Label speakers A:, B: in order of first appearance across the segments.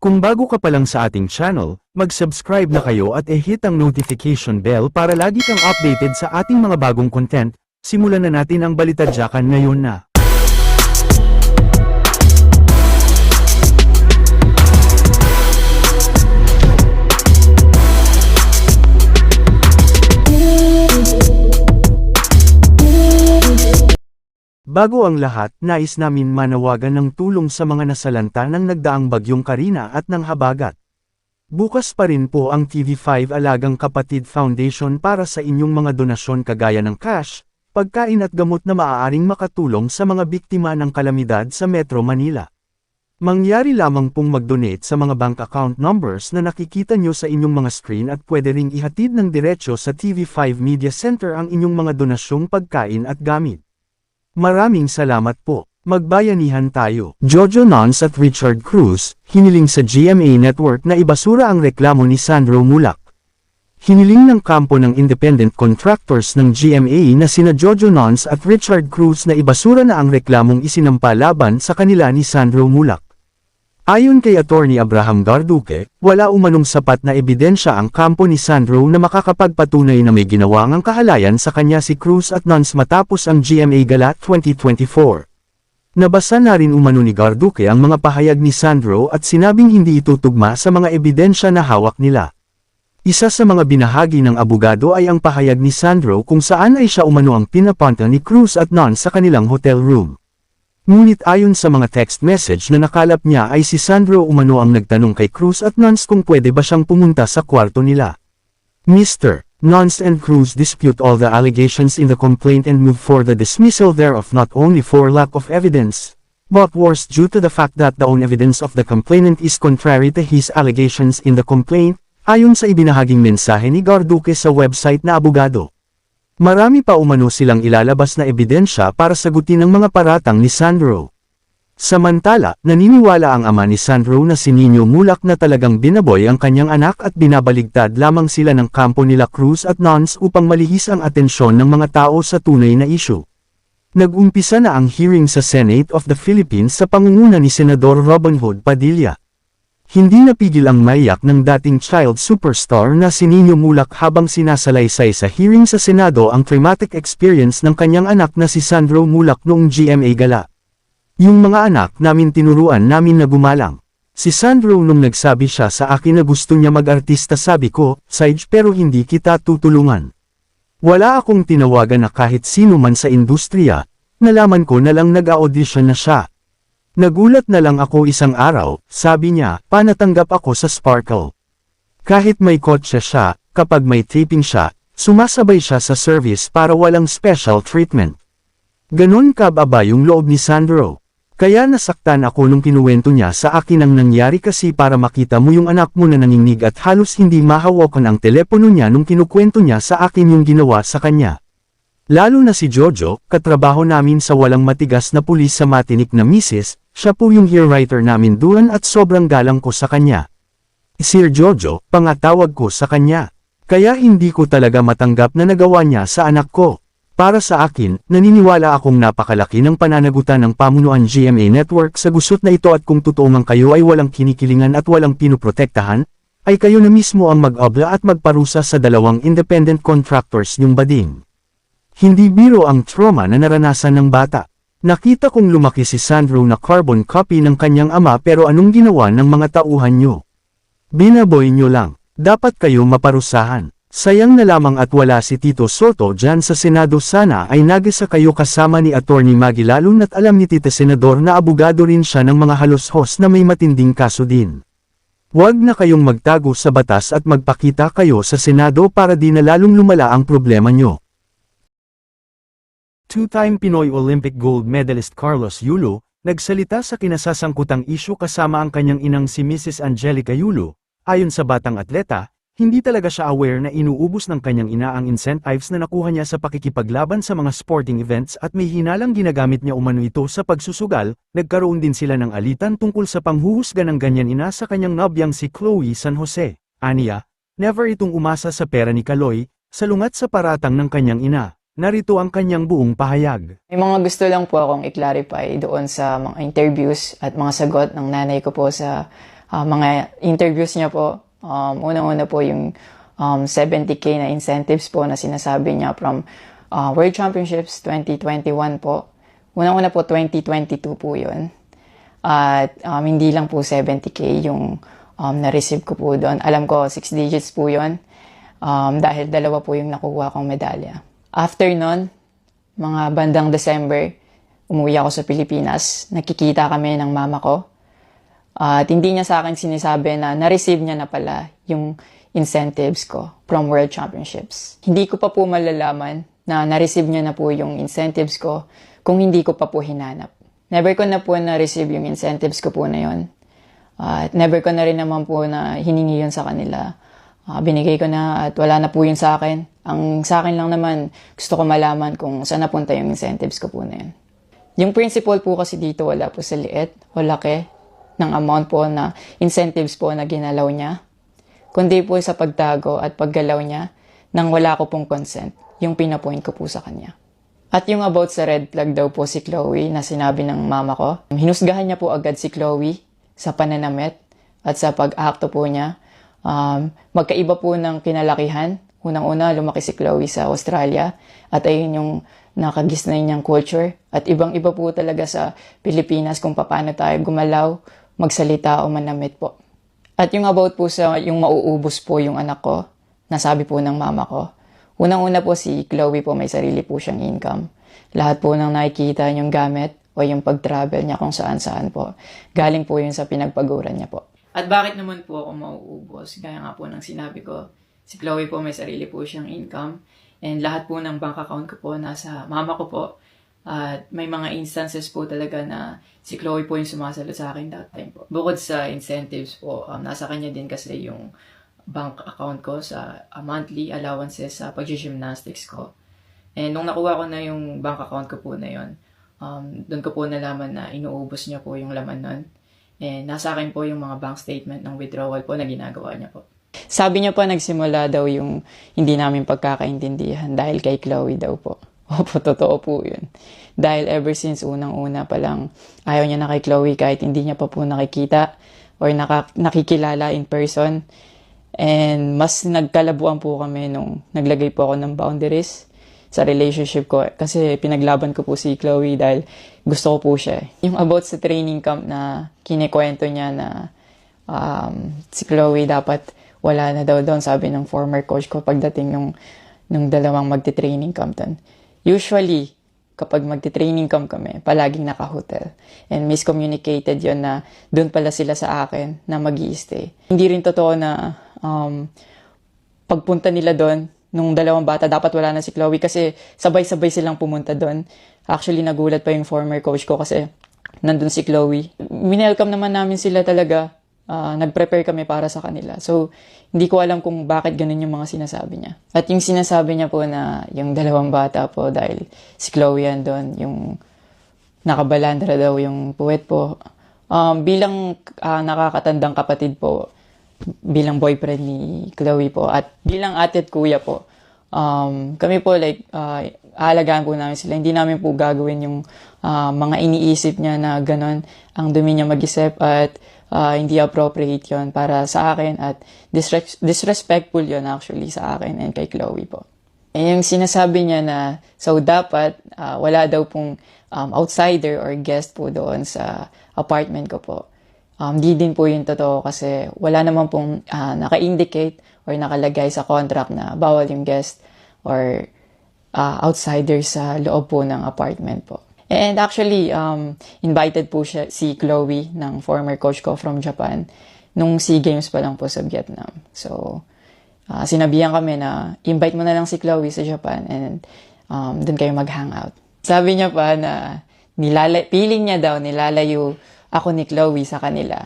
A: Kung bago ka pa lang sa ating channel, mag-subscribe na kayo at i-hit ang notification bell para lagi kang updated sa ating mga bagong content. Simulan na natin ang balitadyakan ngayon na. Bago ang lahat, nais namin manawagan ng tulong sa mga nasalanta ng nagdaang bagyong Karina at ng habagat. Bukas pa rin po ang TV5 Alagang Kapatid Foundation para sa inyong mga donasyon kagaya ng cash, pagkain at gamot na maaaring makatulong sa mga biktima ng kalamidad sa Metro Manila. Mangyari lamang pong mag-donate sa mga bank account numbers na nakikita nyo sa inyong mga screen at pwede ring ihatid ng diretsyo sa TV5 Media Center ang inyong mga donasyong pagkain at gamit. Maraming salamat po. Magbayanihan tayo. Jojo Nons at Richard Cruz, hiniling sa GMA Network na ibasura ang reklamo ni Sandro Mulak. Hiniling ng kampo ng independent contractors ng GMA na sina Jojo Nons at Richard Cruz na ibasura na ang reklamong isinampa laban sa kanila ni Sandro Mulak. Ayon kay Attorney Abraham Garduque, wala umanong sapat na ebidensya ang kampo ni Sandro na makakapagpatunay na may ginawa ngang kahalayan sa kanya si Cruz at Nons matapos ang GMA Gala 2024. Nabasa na rin umano ni Garduque ang mga pahayag ni Sandro at sinabing hindi ito tugma sa mga ebidensya na hawak nila. Isa sa mga binahagi ng abogado ay ang pahayag ni Sandro kung saan ay siya umano ang pinapunta ni Cruz at Nons sa kanilang hotel room. Ngunit ayon sa mga text message na nakalap niya ay si Sandro umano ang nagtanong kay Cruz at Nons kung pwede ba siyang pumunta sa kwarto nila. Mr. Nons and Cruz dispute all the allegations in the complaint and move for the dismissal thereof not only for lack of evidence, but worse due to the fact that the own evidence of the complainant is contrary to his allegations in the complaint, ayon sa ibinahaging mensahe ni Garduque sa website na abogado. Marami pa umano silang ilalabas na ebidensya para sagutin ang mga paratang ni Sandro. Samantala, naniniwala ang ama ni Sandro na si Nino Mulak na talagang binaboy ang kanyang anak at binabaligtad lamang sila ng kampo nila Cruz at Nons upang malihis ang atensyon ng mga tao sa tunay na issue. Nag-umpisa na ang hearing sa Senate of the Philippines sa pangunguna ni Senador Robin Hood Padilla. Hindi napigil ang maiyak ng dating child superstar na si Nino Mulak habang sinasalaysay sa hearing sa Senado ang traumatic experience ng kanyang anak na si Sandro Mulak noong GMA Gala. Yung mga anak namin tinuruan namin na gumalang. Si Sandro nung nagsabi siya sa akin na gusto niya mag-artista sabi ko, Sage pero hindi kita tutulungan. Wala akong tinawagan na kahit sino man sa industriya, nalaman ko na lang nag-audition na siya. Nagulat na lang ako isang araw, sabi niya, panatanggap ako sa Sparkle. Kahit may kotse siya, kapag may taping siya, sumasabay siya sa service para walang special treatment. Ganon kababa yung loob ni Sandro. Kaya nasaktan ako nung kinuwento niya sa akin ang nangyari kasi para makita mo yung anak mo na nanginig at halos hindi mahawakan ang telepono niya nung kinukwento niya sa akin yung ginawa sa kanya. Lalo na si Jojo, katrabaho namin sa walang matigas na pulis sa matinik na misis, siya po yung hair writer namin doon at sobrang galang ko sa kanya. Sir Jojo, pangatawag ko sa kanya. Kaya hindi ko talaga matanggap na nagawa niya sa anak ko. Para sa akin, naniniwala akong napakalaki ng pananagutan ng pamunuan GMA Network sa gusot na ito at kung totoo mang kayo ay walang kinikilingan at walang pinuprotektahan, ay kayo na mismo ang mag-abla at magparusa sa dalawang independent contractors niyong bading. Hindi biro ang trauma na naranasan ng bata. Nakita kong lumaki si Sandro na carbon copy ng kanyang ama pero anong ginawa ng mga tauhan nyo? Binaboy nyo lang. Dapat kayo maparusahan. Sayang na lamang at wala si Tito Soto dyan sa Senado sana ay nagisa kayo kasama ni Attorney Maggie lalo na't alam ni Tita Senador na abogado rin siya ng mga halos-hos na may matinding kaso din. Huwag na kayong magtago sa batas at magpakita kayo sa Senado para di na lalong lumala ang problema nyo. Two-time Pinoy Olympic gold medalist Carlos Yulo, nagsalita sa kinasasangkutang isyu kasama ang kanyang inang si Mrs. Angelica Yulo. Ayon sa batang atleta, hindi talaga siya aware na inuubos ng kanyang ina ang incentives na nakuha niya sa pakikipaglaban sa mga sporting events at may hinalang ginagamit niya umano ito sa pagsusugal. Nagkaroon din sila ng alitan tungkol sa panghuhusga ng ganyan ina sa kanyang nobyang si Chloe San Jose. Aniya, never itong umasa sa pera ni Kaloy, salungat sa paratang ng kanyang ina. Narito ang kanyang buong pahayag.
B: May mga gusto lang po akong i-clarify doon sa mga interviews at mga sagot ng nanay ko po sa mga interviews niya po. Unang-una po yung 70K na incentives po na sinasabi niya from World Championships 2021 po. Unang-una po 2022 po yun. At hindi lang po 70K yung na-receive ko po doon. Alam ko 6 digits po yun dahil dalawa po yung nakuha kong medalya. After nun, mga bandang December, umuwi ako sa Pilipinas. Nakikita kami ng mama ko. At hindi niya sa akin sinasabi na na-receive niya na pala yung incentives ko from World Championships. Hindi ko pa po malalaman na na-receive niya na po yung incentives ko kung hindi ko pa po hinanap. Never ko na po na-receive yung incentives ko po na yun. At never ko na rin naman po na hiningi yun sa kanila. Binigay ko na at wala na po yun sa akin. Ang sa akin lang naman, gusto ko malaman kung saan napunta yung incentives ko po na yun. Yung principle po kasi dito wala po sa liit o laki ng amount po na incentives po na ginalaw niya. Kundi po sa pagtago at paggalaw niya nang wala ko pong consent, yung pinapoint ko po sa kanya. At yung about sa red flag daw po si Chloe na sinabi ng mama ko, hinusgahan niya po agad si Chloe sa pananamit at sa pag-akto po niya. Magkaiba po ng kinalakihan. Unang-una, lumaki si Chloe sa Australia at ayun yung nakagisnay niyang culture. At ibang-iba po talaga sa Pilipinas kung paano tayo gumalaw, magsalita o manamit po. At yung about po sa yung mauubos po yung anak ko, nasabi po ng mama ko. Unang-una po si Chloe po may sarili po siyang income. Lahat po ng nakikita yung gamit o yung pag-travel niya kung saan-saan po. Galing po yun sa pinagpaguran niya po. At bakit naman po ako mauubos? Gaya nga po ng sinabi ko, si Chloe po may sarili po siyang income. And lahat po ng bank account ko po nasa mama ko po. At may mga instances po talaga na si Chloe po yung sumasalo sa akin that time po. Bukod sa incentives po, nasa kanya din kasi yung bank account ko sa monthly allowances sa pag-gymnastics ko. And nung nakuha ko na yung bank account ko po na yun, doon ko po nalaman na inuubos niya po yung laman nun. And nasa akin po yung mga bank statement ng withdrawal po na ginagawa niya po. Sabi niya po nagsimula daw yung hindi namin pagkakaintindihan dahil kay Chloe daw po. Opo, totoo po yun. Dahil ever since unang-una pa lang, ayaw niya na kay Chloe kahit hindi niya pa po nakikita or nakikilala in person. And mas nagkalabuan po kami nung naglagay po ako ng boundaries sa relationship ko. Kasi pinaglaban ko po si Chloe dahil gusto ko po siya. Yung about sa training camp na kinikwento niya na si Chloe dapat wala na daw doon, sabi ng former coach ko pagdating nung dalawang magti-training camp doon. Usually, kapag magti-training camp kami, palaging naka-hotel. And miscommunicated yon na doon pala sila sa akin na mag-i-stay. Hindi rin totoo na pagpunta nila doon, nung dalawang bata, dapat wala na si Chloe kasi sabay-sabay silang pumunta doon. Actually, nagulat pa yung former coach ko kasi nandun si Chloe. Winelcome naman namin sila talaga. Nag-prepare kami para sa kanila. So, hindi ko alam kung bakit ganun yung mga sinasabi niya. At yung sinasabi niya po na yung dalawang bata po dahil si Chloe yan doon, yung nakabalandra daw yung puwet po. Bilang nakakatandang kapatid po, bilang boyfriend ni Chloe po, at bilang ate at kuya po, kami po aalagaan po namin sila. Hindi namin po gagawin yung mga iniisip niya na ganon ang dumi niya mag-isip at hindi appropriate yon para sa akin at disrespectful yon actually sa akin and kay Chloe po. And yung sinasabi niya na so dapat wala daw pong outsider or guest po doon sa apartment ko po. Di din po yung totoo kasi wala naman pong naka-indicate or nakalagay sa contract na bawal yung guest or outsider sa loob po ng apartment po. And actually, invited po si Chloe ng former coach ko from Japan nung SEA Games pa lang po sa Vietnam. So, sinabihan kami na invite mo na lang si Chloe sa Japan and dun kayo mag-hangout. Sabi niya pa na feeling niya daw nilalayo ako ni Chloe sa kanila.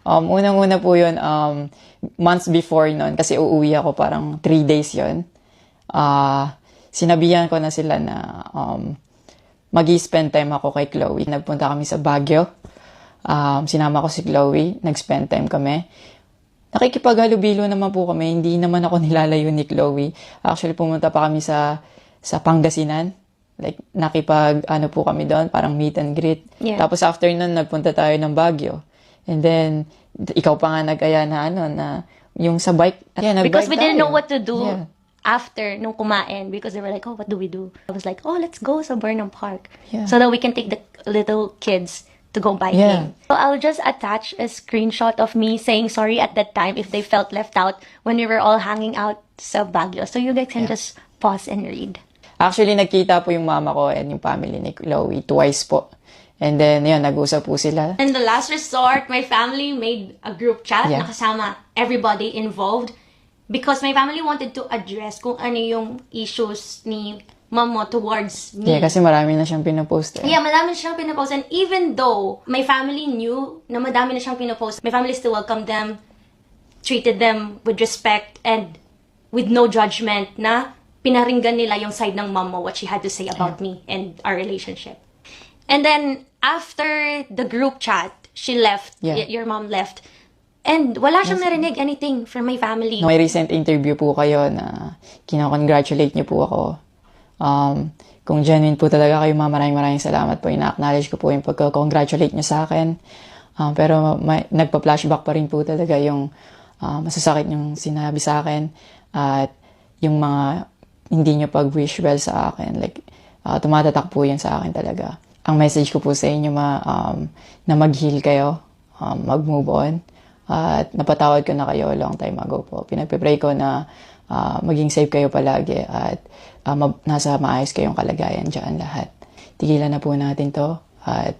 B: Unang-una po yun, months before nun, kasi uuwi ako parang 3 days yun. Sinabihan ko na sila na mag-i-spend time ako kay Chloe. Nagpunta kami sa Baguio. Sinama ko si Chloe. Nag-spend time kami. Nakikipaghalubilo naman po kami. Hindi naman ako nilalayo ni Chloe. Actually, pumunta pa kami sa Pangasinan. Like, nakipag-ano po kami doon. Parang meet and greet. Yeah. Tapos after nun, nagpunta tayo ng Baguio. And then, ikaw pa nga nag-aya na na yung sa bike. Yeah,
C: Because
B: nag-bike
C: we didn't know
B: tayo.
C: what to do
B: Yeah.
C: after nung kumain, because they were like, oh, what do we do? I was like, oh, let's go sa Burnham Park.
B: Yeah.
C: So that we can take the little kids to go biking.
B: Yeah.
C: So I'll just attach a screenshot of me saying sorry at that time if they felt left out when we were all hanging out sa Baguio. So you guys can just pause and read.
B: Actually, nagkita po yung mama ko and yung family ni Chloe twice po. And then, yun, nag-usap po sila.
C: In the last resort, my family made a group chat
B: Yeah.
C: na kasama everybody involved because my family wanted to address kung ano yung issues ni Mamo towards me.
B: Yeah, kasi marami na siyang pinopost eh.
C: Yeah, madami na siyang pinopost. And even though my family knew na madami na siyang pinopost, my family still welcomed them, treated them with respect, and with no judgment na pinaringgan nila yung side ng mom mo, what she had to say about me and our relationship. And then, after the group chat, she left.
B: Yeah.
C: Your mom left. And wala siyang narinig anything from my family.
B: May recent interview po kayo na kinakongratulate niyo po ako. Kung genuine po talaga kayo, maraming salamat po. Ina-acknowledge ko po yung pagka-congratulate niyo sa akin. Pero nagpa-flashback pa rin po talaga yung masasakit yung sinabi sa akin. At yung mga hindi niyo pag-wish well sa akin. Like, tumatatak po yan sa akin talaga. Ang message ko po sa inyo na mag-heal kayo, mag-move on. At napatawad ko na kayo long time ago po. Pinagpipray ko na maging safe kayo palagi at nasa maayos kayong kalagayan dyan lahat. Tigilan na po natin to at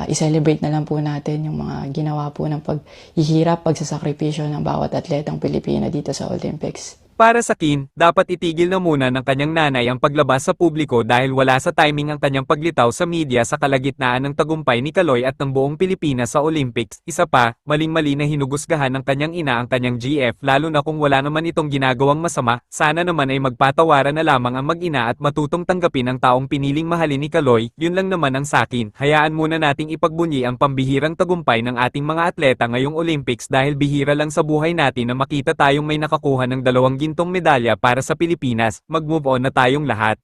B: i-celebrate na lang po natin yung mga ginawa po ng paghihirap, pagsasakripisyo ng bawat atletang Pilipino dito sa Olympics.
D: Para sa Kim, dapat itigil na muna ng kanyang nanay ang paglabas sa publiko dahil wala sa timing ang kanyang paglitaw sa media sa kalagitnaan ng tagumpay ni Kaloy at ng buong Pilipinas sa Olympics. Isa pa, maling-mali na hinugusgahan ng kanyang ina ang kanyang GF lalo na kung wala naman itong ginagawang masama. Sana naman ay magpatawaran na lamang ang mag-ina at matutong tanggapin ang taong piniling mahalin ni Kaloy. Yun lang naman ang sakin. Hayaan muna nating ipagbunyi ang pambihirang tagumpay ng ating mga atleta ngayong Olympics dahil bihira lang sa buhay natin na makita tayong may nakakuha ng 2 gintong medalya para sa Pilipinas. Mag-move on na tayong lahat.